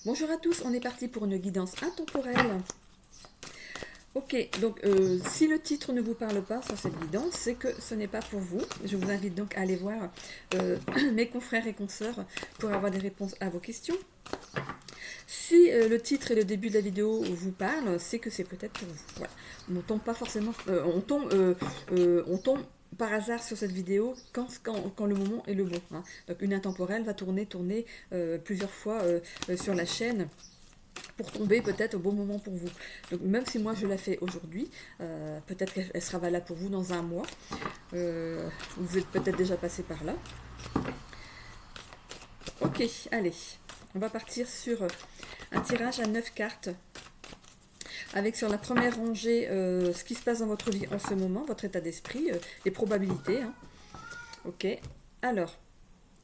Bonjour à tous, on est parti pour une guidance intemporelle. Ok, donc si le titre ne vous parle pas sur cette guidance, c'est que ce n'est pas pour vous. Je vous invite donc à aller voir mes confrères et consoeurs pour avoir des réponses à vos questions. Si le titre et le début de la vidéo vous parlent, c'est que c'est peut-être pour vous. Voilà. On tombe pas forcément, on tombe par hasard sur cette vidéo quand le moment est le bon. Hein. Donc une intemporelle va tourner plusieurs fois sur la chaîne pour tomber peut-être au bon moment pour vous. Donc même si moi je la fais aujourd'hui, peut-être qu'elle sera valable pour vous dans un mois. Vous êtes peut-être déjà passé par là. Ok, allez, on va partir sur un tirage à 9 cartes. Avec sur la première rangée ce qui se passe dans votre vie en ce moment, votre état d'esprit, les probabilités. Hein. Ok, alors,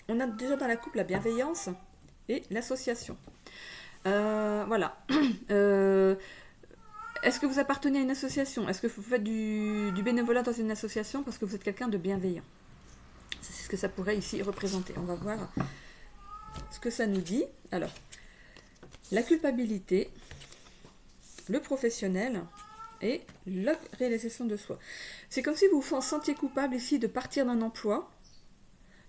on a déjà dans la coupe la bienveillance et l'association. Voilà. Est-ce que vous appartenez à une association? Est-ce que vous faites du bénévolat dans une association parce que vous êtes quelqu'un de bienveillant? C'est ce que ça pourrait ici représenter. On va voir ce que ça nous dit. Alors, la culpabilité, le professionnel et la réalisation de soi. C'est comme si vous vous sentiez coupable ici de partir d'un emploi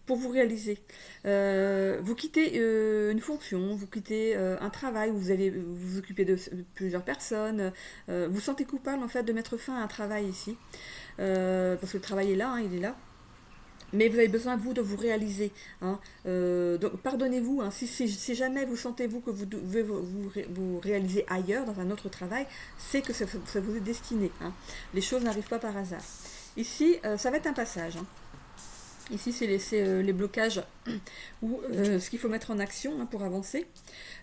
pour vous réaliser. Vous quittez une fonction, vous quittez un travail où vous allez vous occuper de plusieurs personnes. Vous vous sentez coupable en fait de mettre fin à un travail ici. Parce que le travail est là, hein, il est là. Mais vous avez besoin, vous, de vous réaliser. Hein. Donc, pardonnez-vous. Hein, si jamais vous sentez-vous que vous devez vous réaliser ailleurs, dans un autre travail, c'est que ça vous est destiné. Hein. Les choses n'arrivent pas par hasard. Ici, ça va être un passage. Hein. Ici, c'est les blocages ou ce qu'il faut mettre en action hein, pour avancer.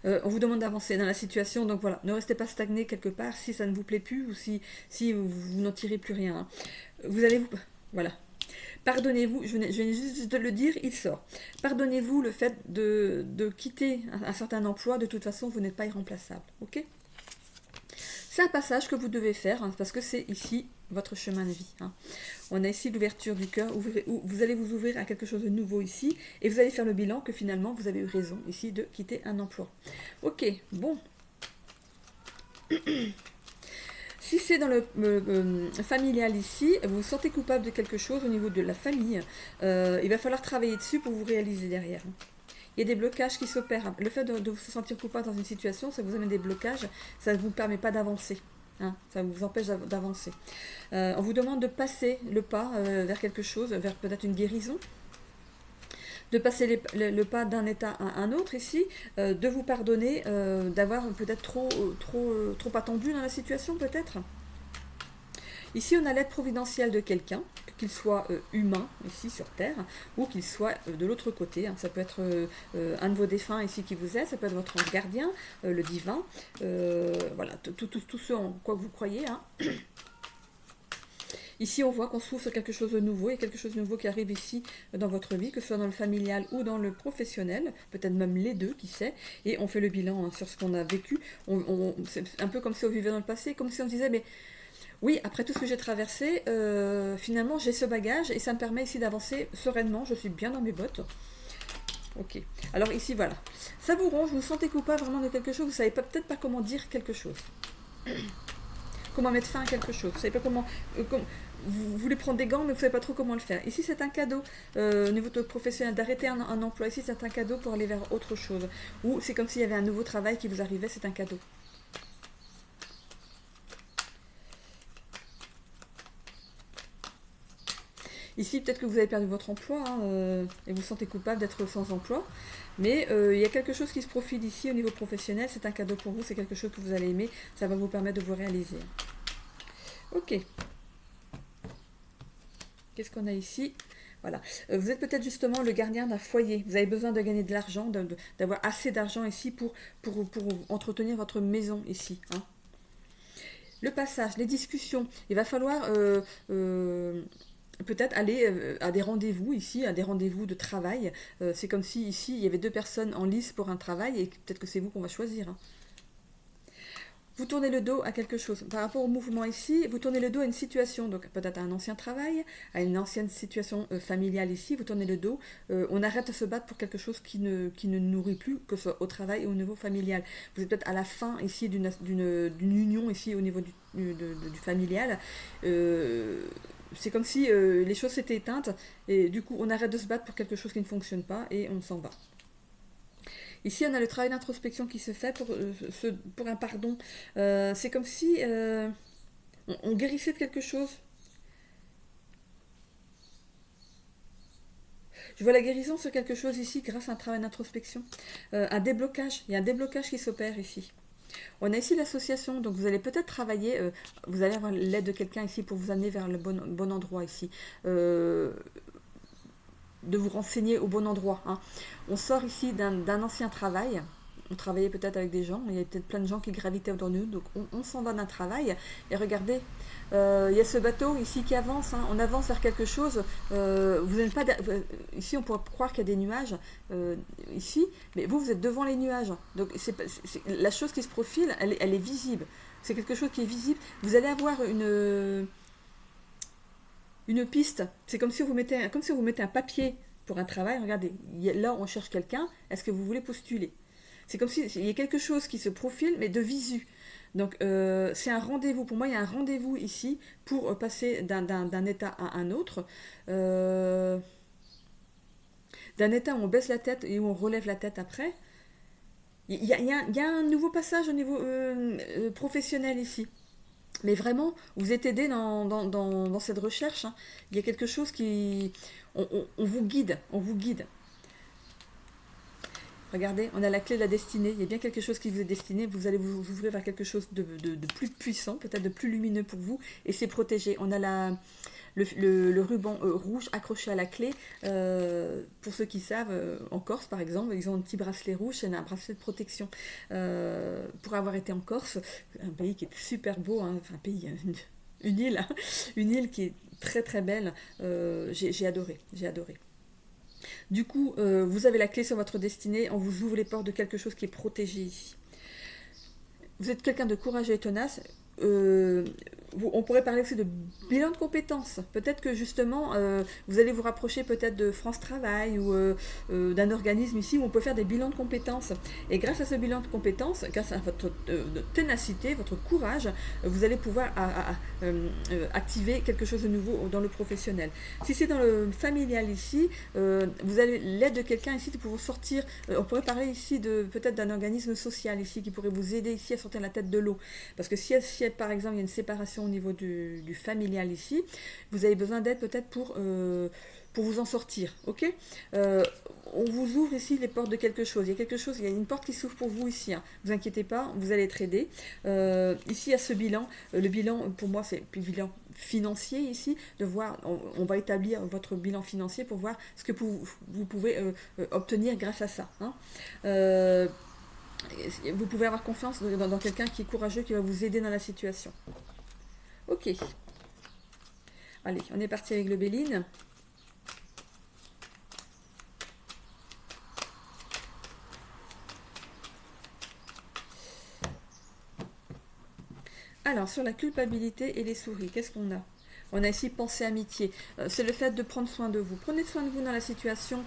On vous demande d'avancer dans la situation, donc voilà, ne restez pas stagné quelque part si ça ne vous plaît plus ou si vous n'en tirez plus rien. Hein. Vous allez vous... Voilà. Pardonnez-vous, je venais juste de le dire, il sort. Pardonnez-vous le fait de quitter un certain emploi, de toute façon, vous n'êtes pas irremplaçable. Ok ? C'est un passage que vous devez faire, hein, parce que c'est ici votre chemin de vie. Hein. On a ici l'ouverture du cœur, où vous allez vous ouvrir à quelque chose de nouveau ici, et vous allez faire le bilan que finalement, vous avez eu raison ici de quitter un emploi. Ok, bon. Si c'est dans le familial ici, vous vous sentez coupable de quelque chose au niveau de la famille, il va falloir travailler dessus pour vous réaliser derrière. Il y a des blocages qui s'opèrent. Le fait de vous sentir coupable dans une situation, ça vous amène des blocages, ça ne vous permet pas d'avancer. Hein, ça vous empêche d'avancer. On vous demande de passer le pas vers quelque chose, vers peut-être une guérison, de passer le pas d'un état à un autre ici, de vous pardonner, d'avoir peut-être trop attendu dans la situation peut-être. Ici, on a l'aide providentielle de quelqu'un, qu'il soit humain, ici sur Terre, ou qu'il soit de l'autre côté. Hein. Ça peut être un de vos défunts ici qui vous aide, ça peut être votre ange gardien, le divin, voilà, tout ce en quoi vous croyez. Hein. Ici, on voit qu'on s'ouvre sur quelque chose de nouveau, il y a quelque chose de nouveau qui arrive ici dans votre vie, que ce soit dans le familial ou dans le professionnel, peut-être même les deux, qui sait, et on fait le bilan hein, sur ce qu'on a vécu. C'est un peu comme si on vivait dans le passé, comme si on disait, mais oui, après tout ce que j'ai traversé, finalement j'ai ce bagage et ça me permet ici d'avancer sereinement, je suis bien dans mes bottes. Ok, alors ici voilà, ça vous ronge, vous vous sentez coupable vraiment de quelque chose, vous ne savez peut-être pas comment dire quelque chose. Comment mettre fin à quelque chose, vous ne savez pas comment... vous voulez prendre des gants mais vous ne savez pas trop comment le faire. Ici c'est un cadeau au niveau de votre professionnel d'arrêter un emploi, ici c'est un cadeau pour aller vers autre chose. Ou c'est comme s'il y avait un nouveau travail qui vous arrivait, c'est un cadeau. Ici, peut-être que vous avez perdu votre emploi hein, et vous vous sentez coupable d'être sans emploi. Mais il y a quelque chose qui se profile ici au niveau professionnel. C'est un cadeau pour vous, c'est quelque chose que vous allez aimer. Ça va vous permettre de vous réaliser. Ok. Qu'est-ce qu'on a ici? Voilà. Vous êtes peut-être justement le gardien d'un foyer. Vous avez besoin de gagner de l'argent, d'avoir assez d'argent ici pour entretenir votre maison ici. Hein. Le passage, les discussions. Il va falloir... peut-être aller à des rendez-vous ici, à des rendez-vous de travail. C'est comme si ici, il y avait deux personnes en lice pour un travail et peut-être que c'est vous qu'on va choisir. Hein. vous tournez le dos à quelque chose. Par rapport au mouvement ici, vous tournez le dos à une situation, donc peut-être à un ancien travail, à une ancienne situation familiale ici, vous tournez le dos, on arrête de se battre pour quelque chose qui ne nourrit plus, que ce soit au travail et au niveau familial. Vous êtes peut-être à la fin ici d'une union ici au niveau du familial. C'est comme si les choses s'étaient éteintes et du coup on arrête de se battre pour quelque chose qui ne fonctionne pas et on s'en va. Ici, on a le travail d'introspection qui se fait pour un pardon. C'est comme si on guérissait de quelque chose. Je vois la guérison sur quelque chose ici grâce à un travail d'introspection. Un déblocage. Il y a un déblocage qui s'opère ici. On a ici l'association, donc vous allez peut-être travailler, vous allez avoir l'aide de quelqu'un ici pour vous amener vers le bon endroit ici. De vous renseigner au bon endroit. Hein. On sort ici d'un ancien travail. On travaillait peut-être avec des gens. Il y a peut-être plein de gens qui gravitaient autour de nous. Donc on s'en va d'un travail. Et regardez, il y a ce bateau ici qui avance. Hein. On avance vers quelque chose. Vous n'êtes pas ici, on pourrait croire qu'il y a des nuages ici. Mais vous êtes devant les nuages. Donc la chose qui se profile, elle est visible. C'est quelque chose qui est visible. Vous allez avoir une piste, c'est comme si vous mettez un papier pour un travail. Regardez, là on cherche quelqu'un, est-ce que vous voulez postuler? C'est comme s'il y a quelque chose qui se profile, mais de visu. Donc c'est un rendez-vous, pour moi il y a un rendez-vous ici pour passer d'un état à un autre. D'un état où on baisse la tête et où on relève la tête après. Il y a un nouveau passage au niveau professionnel ici. Mais vraiment, vous êtes aidé dans cette recherche. Hein. Il y a quelque chose qui... On vous guide, on vous guide. Regardez, on a la clé de la destinée. Il y a bien quelque chose qui vous est destiné. Vous allez vous ouvrir vers quelque chose de plus puissant, peut-être de plus lumineux pour vous. Et c'est protégé. On a le ruban rouge accroché à la clé. Pour ceux qui savent, en Corse par exemple, ils ont un petit bracelet rouge, c'est un bracelet de protection. Pour avoir été en Corse, un pays qui est super beau, hein, enfin un pays, une île, hein, une île qui est très très belle. J'ai adoré, j'ai adoré. Du coup, vous avez la clé sur votre destinée, on vous ouvre les portes de quelque chose qui est protégé ici. Vous êtes quelqu'un de courageux et tenace. On pourrait parler aussi de bilan de compétences. Peut-être que justement, vous allez vous rapprocher peut-être de France Travail ou d'un organisme ici où on peut faire des bilans de compétences. Et grâce à ce bilan de compétences, grâce à votre ténacité, votre courage, vous allez pouvoir activer quelque chose de nouveau dans le professionnel. Si c'est dans le familial ici, vous avez l'aide de quelqu'un ici pour vous sortir. On pourrait parler ici peut-être d'un organisme social ici qui pourrait vous aider ici à sortir la tête de l'eau. Parce que si par exemple il y a une séparation au niveau du familial ici, vous avez besoin d'aide peut-être pour vous en sortir, ok. On vous ouvre ici les portes de quelque chose. Il y a une porte qui s'ouvre pour vous ici. Hein. Ne vous inquiétez pas, vous allez être aidé. Ici, il y a ce bilan. Le bilan, pour moi, c'est le bilan financier ici. De voir, on va établir votre bilan financier pour voir ce que vous pouvez obtenir grâce à ça. Hein. Vous pouvez avoir confiance dans quelqu'un qui est courageux, qui va vous aider dans la situation. Ok. Allez, on est parti avec le Béline. Alors, sur la culpabilité et les souris, qu'est-ce qu'on a? On a ici pensée amitié. C'est le fait de prendre soin de vous. Prenez soin de vous dans la situation.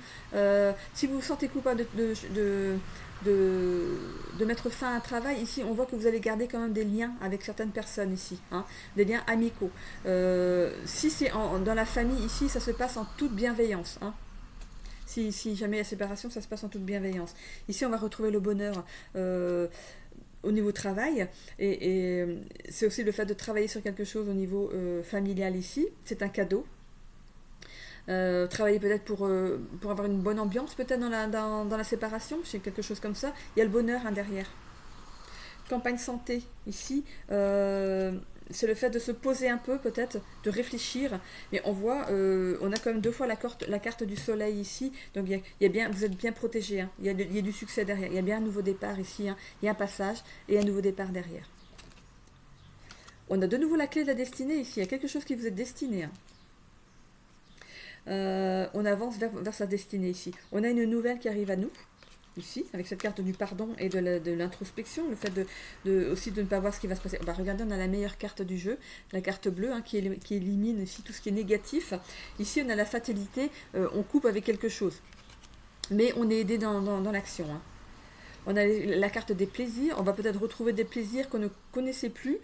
Si vous vous sentez coupable de mettre fin à un travail, ici on voit que vous allez garder quand même des liens avec certaines personnes ici, hein, des liens amicaux. Si c'est dans la famille ici, ça se passe en toute bienveillance. Hein. Si jamais il y a séparation, ça se passe en toute bienveillance. Ici on va retrouver le bonheur au niveau travail, et c'est aussi le fait de travailler sur quelque chose au niveau familial ici, c'est un cadeau. Travailler peut-être pour avoir une bonne ambiance peut-être dans la séparation, c'est quelque chose comme ça. Il y a le bonheur derrière. Campagne santé ici, c'est le fait de se poser un peu peut-être, de réfléchir, mais on voit, on a quand même 2 fois la carte du soleil ici, donc il y a bien, vous êtes bien protégé, hein. Il y a du succès derrière, il y a bien un nouveau départ ici, hein. Il y a un passage et un nouveau départ derrière. On a de nouveau la clé de la destinée ici, il y a quelque chose qui vous est destiné, hein. On avance vers sa destinée ici. On a une nouvelle qui arrive à nous. ici, avec cette carte du pardon et de l'introspection, le fait aussi de ne pas voir ce qui va se passer. Bah, regardez, on a la meilleure carte du jeu, la carte bleue, hein, qui élimine ici tout ce qui est négatif. Ici, on a la fatalité, on coupe avec quelque chose. Mais on est aidé dans l'action. Hein. On a la carte des plaisirs, on va peut-être retrouver des plaisirs qu'on ne connaissait plus,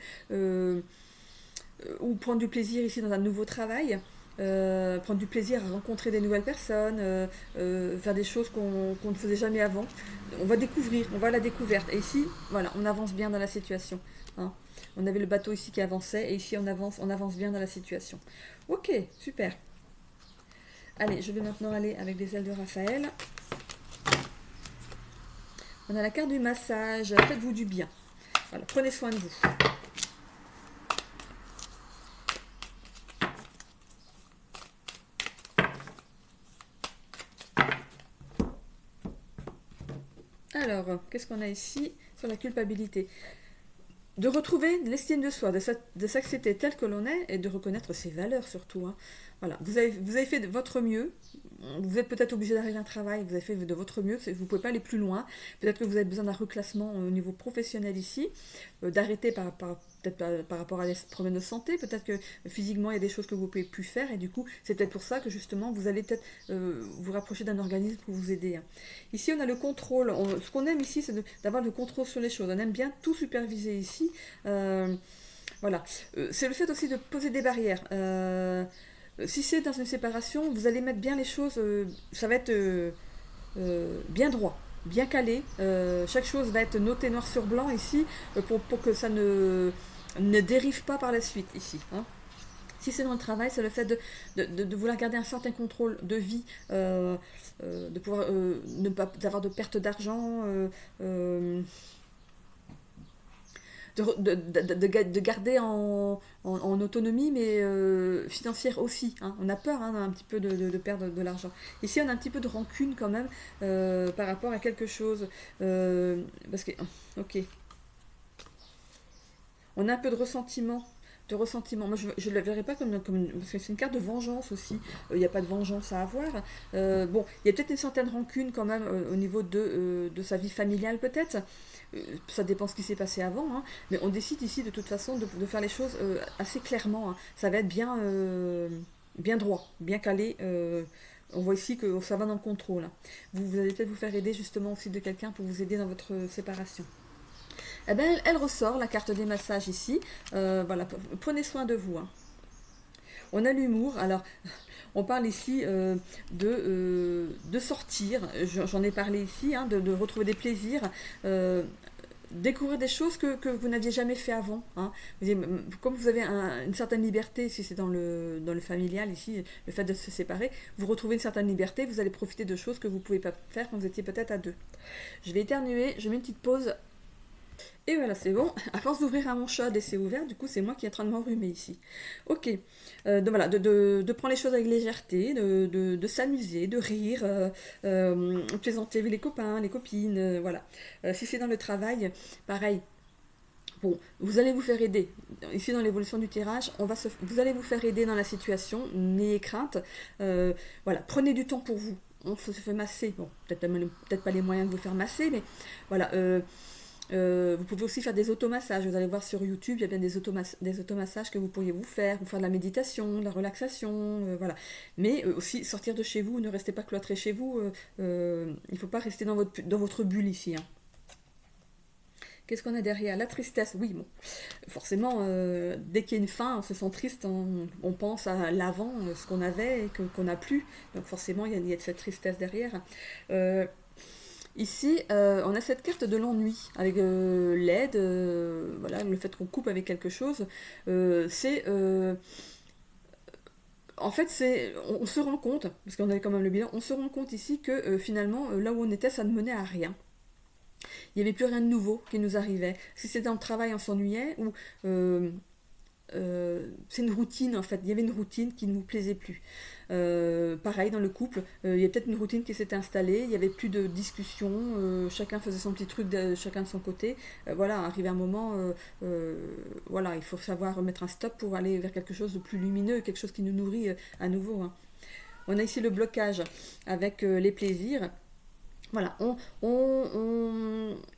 ou prendre du plaisir ici dans un nouveau travail. Prendre du plaisir à rencontrer des nouvelles personnes, faire des choses qu'on ne faisait jamais avant. On va découvrir, on va à la découverte. Et ici, voilà, on avance bien dans la situation. Hein. On avait le bateau ici qui avançait, et ici on avance bien dans la situation. Ok, super. Allez, je vais maintenant aller avec les ailes de Raphaël. On a la carte du massage, faites-vous du bien. Voilà, prenez soin de vous. Alors, qu'est-ce qu'on a ici sur la culpabilité? De retrouver l'estime de soi, de s'accepter tel que l'on est et de reconnaître ses valeurs surtout. Hein. Voilà, vous avez fait de votre mieux. Vous êtes peut-être obligé d'arrêter un travail, vous avez fait de votre mieux, vous ne pouvez pas aller plus loin. Peut-être que vous avez besoin d'un reclassement au niveau professionnel ici, d'arrêter peut-être par rapport à des problèmes de santé, peut-être que physiquement il y a des choses que vous ne pouvez plus faire et du coup c'est peut-être pour ça que justement vous allez peut-être vous rapprocher d'un organisme pour vous aider. Hein. Ici on a le contrôle, ce qu'on aime ici c'est d'avoir le contrôle sur les choses, on aime bien tout superviser ici. Voilà, c'est le fait aussi de poser des barrières. Si c'est dans une séparation, vous allez mettre bien les choses, ça va être bien droit, bien calé. Chaque chose va être notée noir sur blanc ici, pour que ça ne dérive pas par la suite ici. Hein. Si c'est dans le travail, c'est le fait de vouloir garder un certain contrôle de vie, de pouvoir ne pas d'avoir de perte d'argent. De garder en autonomie, mais financière aussi. Hein. On a peur un petit peu de perdre de l'argent. Ici, on a un petit peu de rancune quand même par rapport à quelque chose. Parce que, ok. On a un peu de ressentiment. Moi, je ne la verrai pas parce que c'est une carte de vengeance aussi. Il n'y a pas de vengeance à avoir. Bon, il y a peut-être une certaine rancune quand même au niveau de sa vie familiale peut-être. Ça dépend ce qui s'est passé avant, hein. Mais on décide ici de toute façon de faire les choses assez clairement. Hein. Ça va être bien droit, bien calé. On voit ici que ça va dans le contrôle. Hein. Vous allez peut-être vous faire aider justement aussi de quelqu'un pour vous aider dans votre séparation. Eh ben, elle ressort, la carte des massages ici. Voilà, prenez soin de vous. Hein. On a l'humour. Alors, on parle ici de sortir. J'en ai parlé ici, hein, de retrouver des plaisirs. Découvrir des choses que vous n'aviez jamais fait avant. Hein. Comme vous avez une certaine liberté, si c'est dans le familial, ici, le fait de se séparer, vous retrouvez une certaine liberté, vous allez profiter de choses que vous ne pouvez pas faire quand vous étiez peut-être à deux. Je vais éternuer, je mets une petite pause. Et voilà, c'est bon. À force d'ouvrir un manchot et c'est ouvert, du coup, c'est moi qui est en train de m'enrhumer ici. Ok. Donc voilà, de prendre les choses avec légèreté, de s'amuser, de rire, plaisanter avec les copains, les copines, voilà. Si c'est dans le travail, pareil. Bon, vous allez vous faire aider. Ici, dans l'évolution du tirage, vous allez vous faire aider dans la situation. N'ayez crainte. Voilà, prenez du temps pour vous. On se fait masser. Bon, peut-être pas les moyens de vous faire masser, mais voilà. Vous pouvez aussi faire des automassages. Vous allez voir sur YouTube, il y a bien des automassages que vous pourriez vous faire de la méditation, de la relaxation, voilà. Mais aussi sortir de chez vous, ne restez pas cloîtré chez vous. Il ne faut pas rester dans votre bulle ici. Hein. Qu'est-ce qu'on a derrière? La tristesse, oui, bon. Forcément, dès qu'il y a une fin, on se sent triste, on pense à l'avant, ce qu'on avait et qu'on n'a plus. Donc forcément, il y a cette tristesse derrière. Ici, on a cette carte de l'ennui, avec l'aide, voilà, le fait qu'on coupe avec quelque chose. En fait, on se rend compte, parce qu'on avait quand même le bilan, on se rend compte ici que finalement, là où on était, ça ne menait à rien. Il n'y avait plus rien de nouveau qui nous arrivait. Si c'était dans le travail, on s'ennuyait, ou c'est une routine en fait, il y avait une routine qui ne nous plaisait plus. Pareil dans le couple, il y a peut-être une routine qui s'était installée, il n'y avait plus de discussion, chacun faisait son petit truc, chacun de son côté. Voilà, arrivé un moment, voilà, il faut savoir mettre un stop pour aller vers quelque chose de plus lumineux, quelque chose qui nous nourrit à nouveau. Hein. On a ici le blocage avec les plaisirs. Voilà, on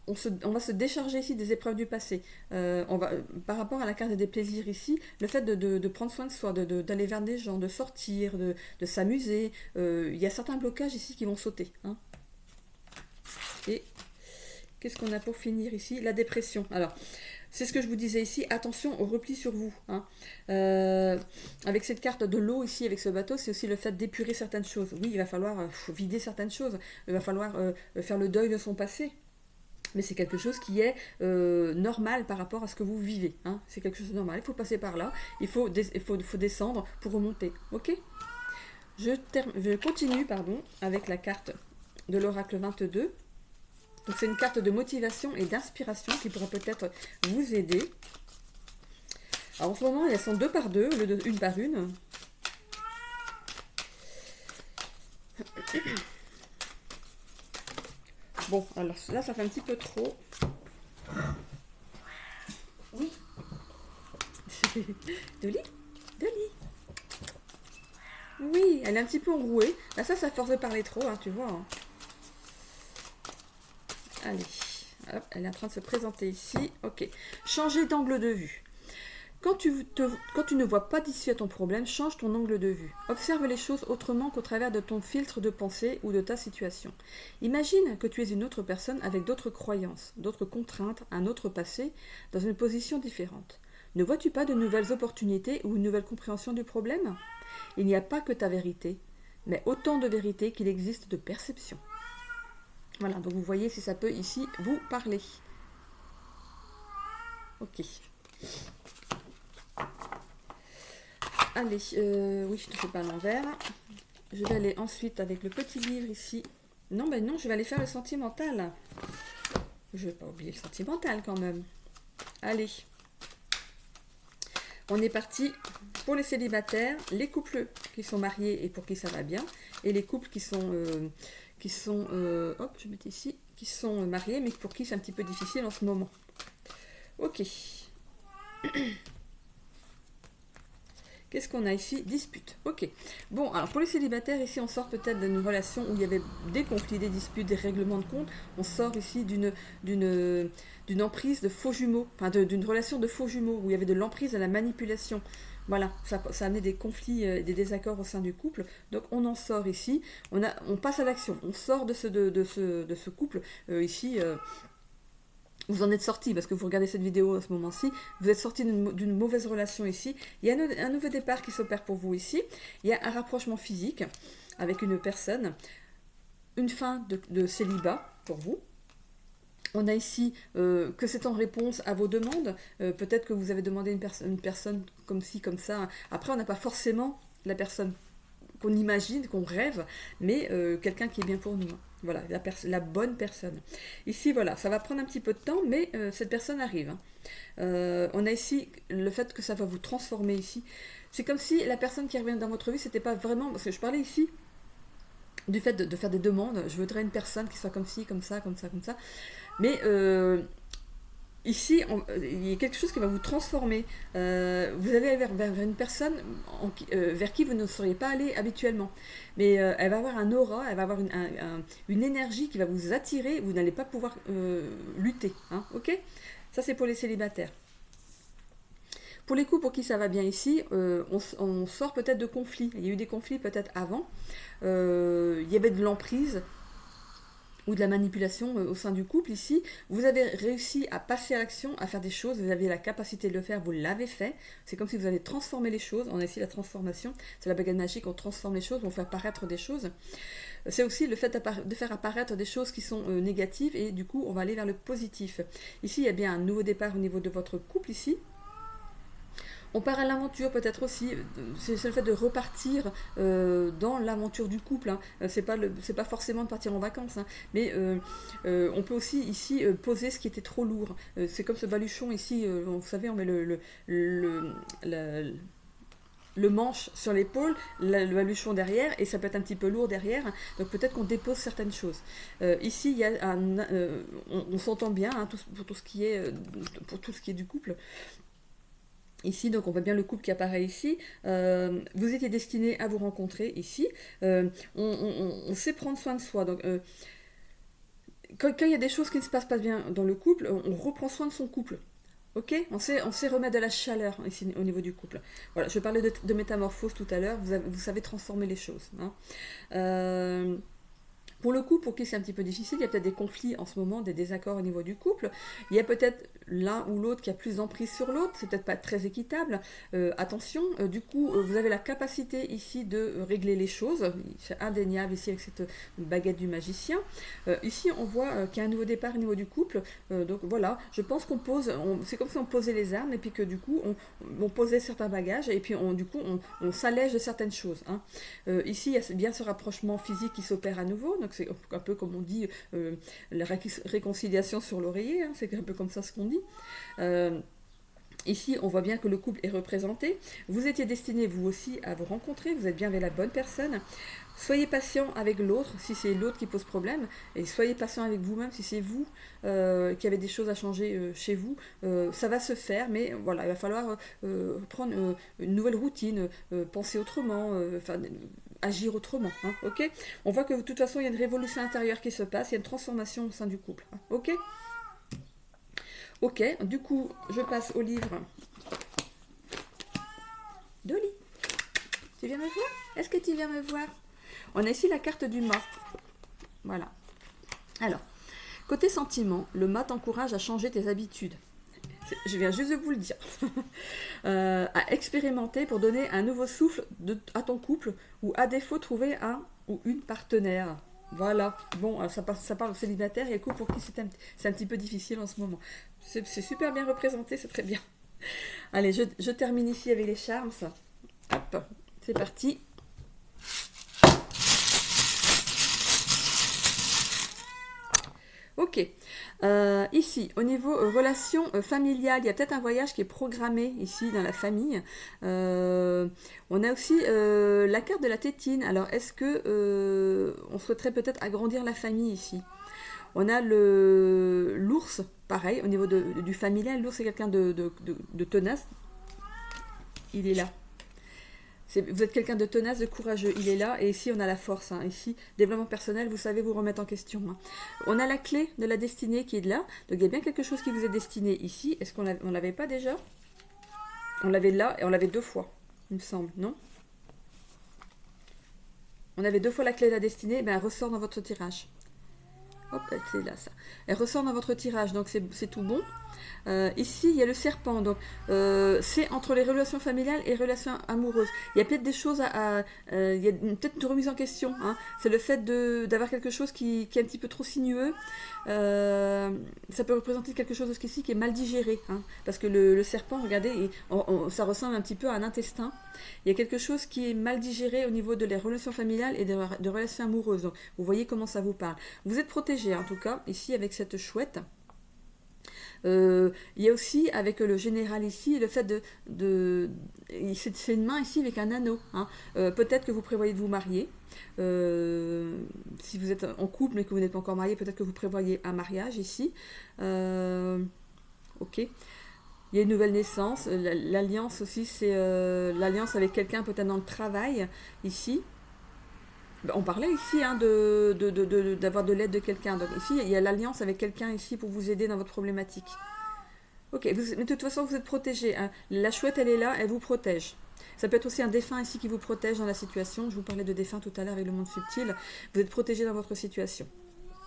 va se décharger ici des épreuves du passé. Par rapport à la carte des plaisirs ici, le fait de prendre soin de soi, d'aller vers des gens, de sortir, de s'amuser, il y a certains blocages ici qui vont sauter. Hein. Et qu'est-ce qu'on a pour finir ici? La dépression. Alors, c'est ce que je vous disais ici, attention au repli sur vous. Hein. Avec cette carte de l'eau ici, avec ce bateau, c'est aussi le fait d'épurer certaines choses. Oui, il va falloir vider certaines choses, il va falloir faire le deuil de son passé. Mais c'est quelque chose qui est normal par rapport à ce que vous vivez. Hein. C'est quelque chose de normal, il faut passer par là, il faut descendre pour remonter. Ok. Je continue avec la carte de l'oracle 22. Donc c'est une carte de motivation et d'inspiration qui pourrait peut-être vous aider. Alors en ce moment, elles sont 2 par 2, au lieu de 1 par 1. Bon, alors là, ça fait un petit peu trop. Oui. Dolly. Oui, elle est un petit peu enrouée. Là, ça force de parler trop, hein, tu vois. Hein. Allez, hop, elle est en train de se présenter ici. Ok, changer d'angle de vue. Quand tu ne vois pas d'issue à ton problème, change ton angle de vue. Observe les choses autrement qu'au travers de ton filtre de pensée ou de ta situation. Imagine que tu es une autre personne avec d'autres croyances, d'autres contraintes, un autre passé, dans une position différente. Ne vois-tu pas de nouvelles opportunités ou une nouvelle compréhension du problème? Il n'y a pas que ta vérité, mais autant de vérités qu'il existe de perceptions. Voilà, donc vous voyez si ça peut ici vous parler. Ok. Allez, oui, je ne fais pas à l'envers. Je vais aller ensuite avec le petit livre ici. Non, ben non, je vais aller faire le sentimental. Je ne vais pas oublier le sentimental quand même. Allez. On est parti pour les célibataires, les couples qui sont mariés et pour qui ça va bien, et les couples qui sont hop, je mets ici, qui sont mariés mais pour qui c'est un petit peu difficile en ce moment. Ok. Qu'est-ce qu'on a ici? Dispute. Ok. Bon, alors pour les célibataires, ici on sort peut-être d'une relation où il y avait des conflits, des disputes, des règlements de compte. On sort ici d'une emprise de faux jumeaux, enfin d'une relation de faux jumeaux où il y avait de l'emprise et de la manipulation. Voilà, ça a amené des conflits et des désaccords au sein du couple. Donc on en sort ici. On passe à l'action. On sort de ce couple ici. Vous en êtes sorti, parce que vous regardez cette vidéo à ce moment-ci, vous êtes sorti d'une mauvaise relation ici. Il y a un nouveau départ qui s'opère pour vous ici. Il y a un rapprochement physique avec une personne, une fin de célibat pour vous. On a ici que c'est en réponse à vos demandes. Peut-être que vous avez demandé une personne comme ci, comme ça. Après, on n'a pas forcément la personne qu'on imagine, qu'on rêve, mais quelqu'un qui est bien pour nous. Voilà, la bonne personne. Ici, voilà, ça va prendre un petit peu de temps, mais cette personne arrive. Hein. On a ici le fait que ça va vous transformer ici. C'est comme si la personne qui revient dans votre vie, c'était pas vraiment... Parce que je parlais ici du fait de faire des demandes. Je voudrais une personne qui soit comme ci, comme ça, comme ça, comme ça. Mais... ici, il y a quelque chose qui va vous transformer. Vous allez aller vers une personne vers qui vous ne seriez pas allé habituellement. Mais elle va avoir un aura, elle va avoir une énergie qui va vous attirer. Vous n'allez pas pouvoir lutter. Hein, ok? Ça, c'est pour les célibataires. Pour les couples pour qui ça va bien ici, on sort peut-être de conflits. Il y a eu des conflits peut-être avant. Il y avait de l'emprise ou de la manipulation au sein du couple ici, vous avez réussi à passer à l'action, à faire des choses, vous avez la capacité de le faire, vous l'avez fait, c'est comme si vous avez transformé les choses, on a ici la transformation, c'est la baguette magique, on transforme les choses, on fait apparaître des choses. C'est aussi le fait de faire apparaître des choses qui sont négatives et du coup on va aller vers le positif. Ici il y a bien un nouveau départ au niveau de votre couple ici. On part à l'aventure peut-être aussi, c'est le fait de repartir dans l'aventure du couple, hein. C'est pas forcément de partir en vacances, hein. Mais on peut aussi ici poser ce qui était trop lourd. C'est comme ce baluchon ici, vous savez, on met le manche sur l'épaule, le baluchon derrière, et ça peut être un petit peu lourd derrière, donc peut-être qu'on dépose certaines choses. Ici, il y a on s'entend bien hein, pour tout ce qui est du couple. Ici, donc on voit bien le couple qui apparaît ici. Vous étiez destiné à vous rencontrer ici. On sait prendre soin de soi. Donc, quand il y a des choses qui ne se passent pas bien dans le couple, on reprend soin de son couple. Ok, on sait remettre de la chaleur ici au niveau du couple. Voilà, je parlais de métamorphose tout à l'heure, vous savez transformer les choses. Hein. Pour le coup, pour qui c'est un petit peu difficile, il y a peut-être des conflits en ce moment, des désaccords au niveau du couple. Il y a peut-être l'un ou l'autre qui a plus d'emprise sur l'autre, c'est peut-être pas très équitable. Attention, du coup, vous avez la capacité ici de régler les choses. C'est indéniable ici avec cette baguette du magicien. Ici, on voit qu'il y a un nouveau départ au niveau du couple. Donc voilà, je pense qu'on pose, c'est comme si on posait les armes et puis que du coup, on posait certains bagages et puis du coup, on s'allège de certaines choses. Hein. Ici, il y a bien ce rapprochement physique qui s'opère à nouveau. Donc c'est un peu comme on dit la réconciliation sur l'oreiller, hein, c'est un peu comme ça ce qu'on dit. Ici, on voit bien que le couple est représenté. Vous étiez destiné, vous aussi, à vous rencontrer. Vous êtes bien avec la bonne personne. Soyez patient avec l'autre, si c'est l'autre qui pose problème. Et soyez patient avec vous-même, si c'est vous qui avez des choses à changer chez vous. Ça va se faire, mais voilà, il va falloir prendre une nouvelle routine, penser autrement, agir autrement. Hein, ok. On voit que de toute façon, il y a une révolution intérieure qui se passe. Il y a une transformation au sein du couple. Hein, ok. Ok, du coup, je passe au livre de Lit. Tu viens me voir? Est-ce que tu viens me voir? On a ici la carte du mât. Voilà. Alors, côté sentiment, le mât t'encourage à changer tes habitudes. Je viens juste de vous le dire. À expérimenter pour donner un nouveau souffle à ton couple ou à défaut trouver un ou une partenaire. Voilà, bon, ça parle aux célibataires et couple pour qui c'est un petit peu difficile en ce moment. C'est super bien représenté, c'est très bien. Allez, je termine ici avec les charmes. Hop, c'est parti. Ok, ici, au niveau relations familiales, il y a peut-être un voyage qui est programmé ici dans la famille. On a aussi la carte de la tétine. Alors, est-ce que on souhaiterait peut-être agrandir la famille ici? On a l'ours, pareil, au niveau du familial. L'ours, c'est quelqu'un de tenace. Il est là. Vous êtes quelqu'un de tenace, de courageux, il est là, et ici on a la force, hein. Ici, développement personnel, vous savez vous remettre en question. Hein. On a la clé de la destinée qui est là, donc il y a bien quelque chose qui vous est destiné ici. Est-ce qu'on ne l'avait pas déjà? On l'avait là, et on l'avait 2 fois, il me semble, non? On avait 2 fois la clé de la destinée, ben elle ressort dans votre tirage. Hop, c'est là ça. Elle ressort dans votre tirage, donc c'est tout bon. Ici, il y a le serpent, donc c'est entre les relations familiales et relations amoureuses. Il y a peut-être des choses il y a peut-être une remise en question. Hein. C'est le fait d'avoir quelque chose qui est un petit peu trop sinueux. Ça peut représenter quelque chose ici qui est mal digéré. Hein. Parce que le serpent, regardez, ça ressemble un petit peu à un intestin. Il y a quelque chose qui est mal digéré au niveau de les relations familiales et de relations amoureuses. Donc, vous voyez comment ça vous parle. Vous êtes protégé, en tout cas, ici, avec cette chouette. Il y a aussi avec le général ici le fait c'est une main ici avec un anneau. Hein. Peut-être que vous prévoyez de vous marier. Si vous êtes en couple mais que vous n'êtes pas encore marié, peut-être que vous prévoyez un mariage ici. Ok. Il y a une nouvelle naissance. L'alliance aussi, c'est l'alliance avec quelqu'un peut-être dans le travail ici. On parlait ici hein, d'avoir de l'aide de quelqu'un. Donc ici, il y a l'alliance avec quelqu'un ici pour vous aider dans votre problématique. Ok, mais de toute façon, vous êtes protégé. Hein. La chouette, elle est là, elle vous protège. Ça peut être aussi un défunt ici qui vous protège dans la situation. Je vous parlais de défunt tout à l'heure avec le monde subtil. Vous êtes protégé dans votre situation.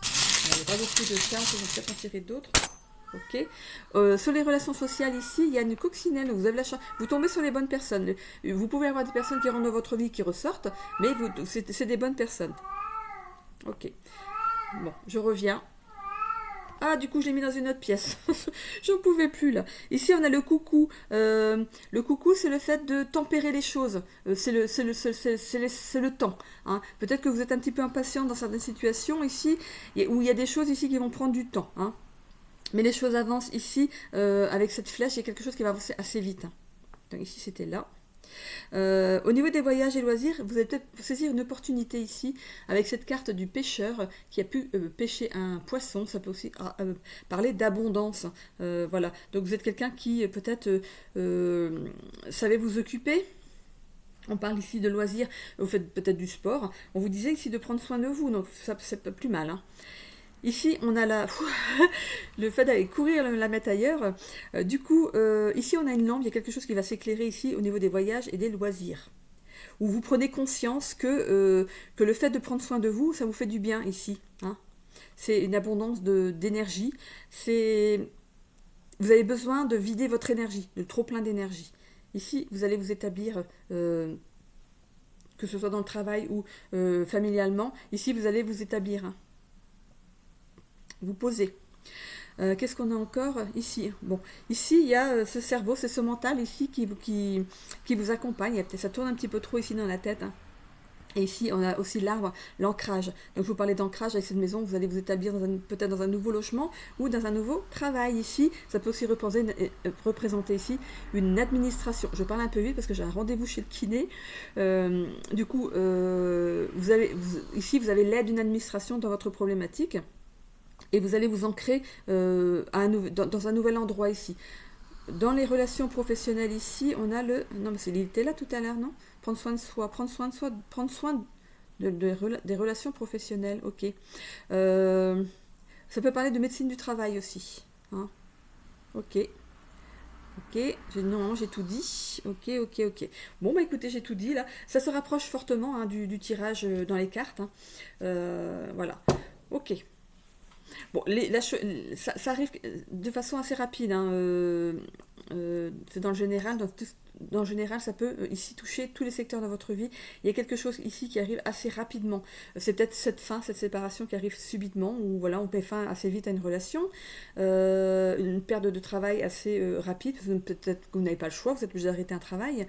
Il n'y a pas beaucoup de cartes, je vais peut-être en tirer d'autres. Ok. Sur les relations sociales ici, il y a une coccinelle. Vous avez la chance. Vous tombez sur les bonnes personnes. Vous pouvez avoir des personnes qui rentrent dans votre vie qui ressortent, mais c'est des bonnes personnes. Ok. Bon, je reviens. Ah, du coup, je l'ai mis dans une autre pièce. J'en pouvais plus, là. Ici, on a le coucou. Le coucou, c'est le fait de tempérer les choses. C'est le temps. Hein. Peut-être que vous êtes un petit peu impatient dans certaines situations ici, où il y a des choses ici qui vont prendre du temps. Hein. Mais les choses avancent ici, avec cette flèche, il y a quelque chose qui va avancer assez vite. Hein. Donc ici, c'était là. Au niveau des voyages et loisirs, vous allez peut-être saisir une opportunité ici, avec cette carte du pêcheur qui a pu pêcher un poisson. Ça peut aussi parler d'abondance. Voilà. Donc vous êtes quelqu'un qui peut-être savait vous occuper. On parle ici de loisirs, vous faites peut-être du sport. On vous disait ici de prendre soin de vous, donc ça c'est pas plus mal. Hein. Ici, on a le fait d'aller courir la mettre ailleurs. Du coup, ici, on a une lampe, il y a quelque chose qui va s'éclairer ici au niveau des voyages et des loisirs. Où vous prenez conscience que le fait de prendre soin de vous, ça vous fait du bien ici. Hein. C'est une abondance d'énergie. Vous avez besoin de vider votre énergie, de trop plein d'énergie. Ici, vous allez vous établir, que ce soit dans le travail ou familialement. Ici, vous allez vous établir. Hein. Vous posez. Qu'est-ce qu'on a encore ici? Bon, ici il y a ce cerveau, c'est ce mental ici qui vous accompagne. Ça tourne un petit peu trop ici dans la tête. Hein. Et ici, on a aussi l'arbre, l'ancrage. Donc, je vous parlais d'ancrage avec cette maison. Vous allez vous établir peut-être dans un nouveau logement ou dans un nouveau travail ici. Ça peut aussi représenter ici une administration. Je parle un peu vite parce que j'ai un rendez-vous chez le kiné. Du coup, ici, vous avez l'aide d'une administration dans votre problématique. Et vous allez vous ancrer dans un nouvel endroit ici. Dans les relations professionnelles ici, on a le... Non, mais il était là tout à l'heure, non? Prendre soin de soi, prendre soin des relations professionnelles, ok. Ça peut parler de médecine du travail aussi. Hein. Ok. Ok, normalement j'ai tout dit. Ok. Bon, bah écoutez, j'ai tout dit là. Ça se rapproche fortement hein, du tirage dans les cartes. Hein. Voilà. Ok. Bon, ça arrive de façon assez rapide. Hein, c'est dans le général, dans le général, ça peut ici toucher tous les secteurs de votre vie. Il y a quelque chose ici qui arrive assez rapidement. C'est peut-être cette séparation qui arrive subitement, où voilà, on met fin assez vite à une relation, une perte de travail assez rapide. Peut-être que vous n'avez pas le choix, vous êtes obligé d'arrêter un travail.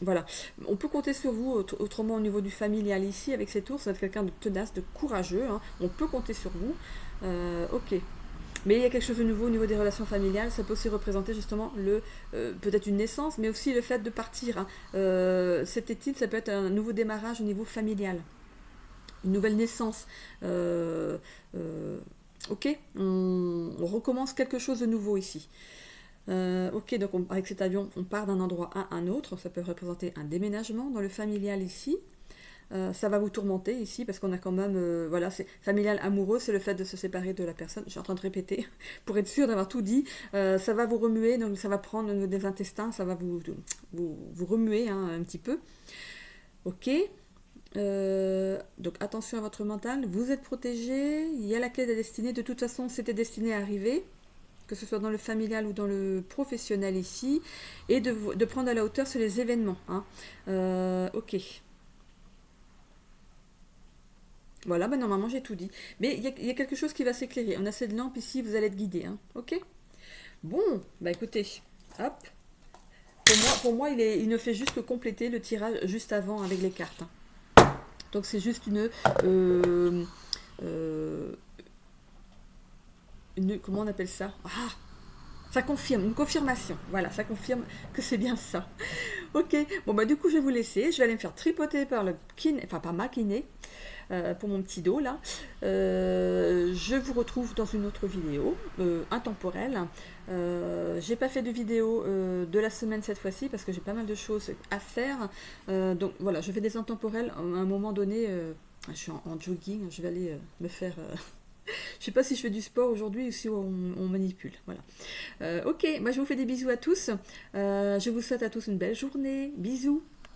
Voilà, on peut compter sur vous autrement au niveau du familial ici avec cet ours, vous êtes quelqu'un de tenace, de courageux, hein. On peut compter sur vous. Ok. Mais il y a quelque chose de nouveau au niveau des relations familiales, ça peut aussi représenter justement peut-être une naissance, mais aussi le fait de partir. Hein. Cette étude, ça peut être un nouveau démarrage au niveau familial, une nouvelle naissance. Ok, on recommence quelque chose de nouveau ici. Ok, donc avec cet avion, on part d'un endroit à un autre. Ça peut représenter un déménagement dans le familial ici. Ça va vous tourmenter ici parce qu'on a quand même, voilà, c'est familial amoureux, c'est le fait de se séparer de la personne. Je suis en train de répéter pour être sûre d'avoir tout dit. Ça va vous remuer, donc ça va prendre des intestins, ça va vous remuer hein, un petit peu. Ok. Donc attention à votre mental, vous êtes protégé, il y a la clé de la destinée, de toute façon c'était destiné à arriver, que ce soit dans le familial ou dans le professionnel ici, et de prendre à la hauteur sur les événements. Hein. Ok. Voilà, bah normalement j'ai tout dit. Mais il y a quelque chose qui va s'éclairer. On a cette lampe ici, vous allez être guidé. Hein. Ok. Bon, bah écoutez, hop. Pour moi il ne fait juste que compléter le tirage juste avant avec les cartes. Hein. Donc c'est juste une comment on appelle ça? Ah, ça confirme, une confirmation. Voilà, ça confirme que c'est bien ça. Ok, bon bah du coup je vais vous laisser. Je vais aller me faire tripoter par le kiné, enfin par ma kiné, pour mon petit dos là. Je vous retrouve dans une autre vidéo, intemporelle. J'ai pas fait de vidéo de la semaine cette fois-ci parce que j'ai pas mal de choses à faire. Donc voilà, je fais des intemporels à un moment donné. Je suis en jogging, je vais aller me faire... Je sais pas si je fais du sport aujourd'hui ou si on manipule. Voilà. Ok, moi je vous fais des bisous à tous. Je vous souhaite à tous une belle journée. Bisous.